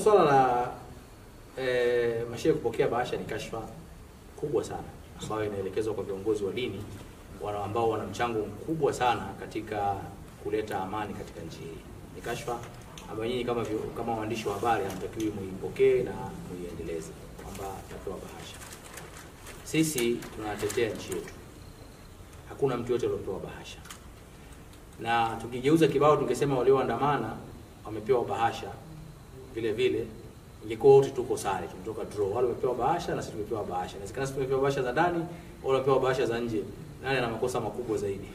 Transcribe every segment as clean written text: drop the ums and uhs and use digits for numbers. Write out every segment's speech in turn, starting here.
swala la mashehe kupokea bahasha ni kashfa kubwa sana ambayo inaelekezwa kwa viongozi wa dini ambao wana mchango mkubwa sana katika kuleta amani katika nchi hii. Ni kashfa ambayo nyinyi kama waandishi wa habari hamtakiwi muipokee na muiendeleze kwamba tapewa bahasha. Sisi tunatetea nchi yetu. Hakuna mtu yote aliyopewa bahasha. Na tukigeuza kibao tungesema walioandamana wamepewa bahasha, vile vile ingekuwa wote tuko sare, tumetoka draw. Wale wamepewa bahasha na sisi tumepewa bahasha. Inawezekana sisi tumepewa bahasha za ndani, wale wamepewa bahasha za nje. Nani ana makosa makubwa zaidi?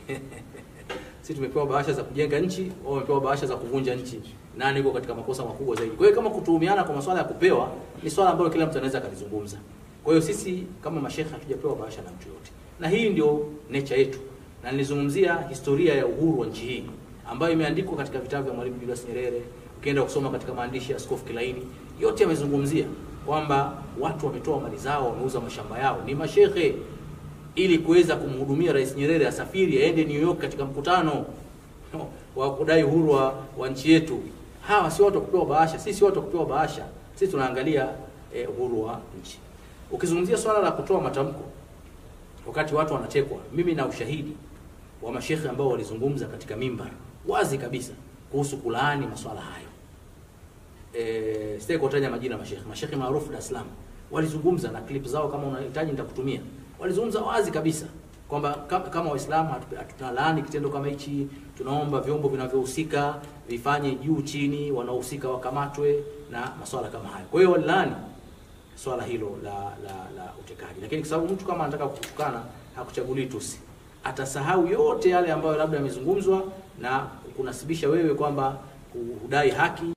Sisi tumepewa bahasha za kujenga nchi, wao wamepewa bahasha za kuvunja nchi. Nani yuko katika makosa makubwa zaidi? Kwa hiyo kama kutuhumiana kwa masuala ya kupewa ni swala ambalo kila mtu anaweza kalizungumza. Kwa hiyo sisi kama mashehe hatujapewa bahasha na mtu yote. Na hii ndio nature yetu. Na nilizungumzia historia ya uhuru wa nchi hii ambayo imeandikwa katika vitabu vya Mwalimu Julius Nyerere. Ukienda kusoma katika maandishi ya Askofu Kilaini, yote yamezungumzia kwamba watu wametoa mali zao, wameuza mashamba yao, ni mashehe, ili kuweza kumhudumia Rais Nyerere asafiri aende New York katika mkutano wa kudai uhuru wa nchi yetu. Hawa si watu wa kupewa bahasha, sisi si watu wa kupewa bahasha. Sisi tunaangalia uhuru wa nchi. Ukizungumzia swala la kutoa matamko wakati watu wanatekwa, mimi na ushahidi wa mashehe ambao walizungumza katika mimbar wazi kabisa kuhusu kulaani masuala hayo. Sitaki kutaja majina mashehe maarufu Dar es Salaam walizungumza na clip zao, kama unahitaji nitakutumia. Walizungumza wazi kabisa kwamba kama Waislamu hatutalaani kitendo kama hichi, tunaomba vyombo vinavyohusika vifanye juu chini, wanaohusika wakamatwe na masuala kama hayo. Kwa hiyo walaani swala hilo la utekaji. Lakini kwa sababu mtu kama anataka kutukana hakuchaguli tusi, atasahau yote yale ambayo labda yamezungumzwa na kunasibisha wewe kwamba hudai haki.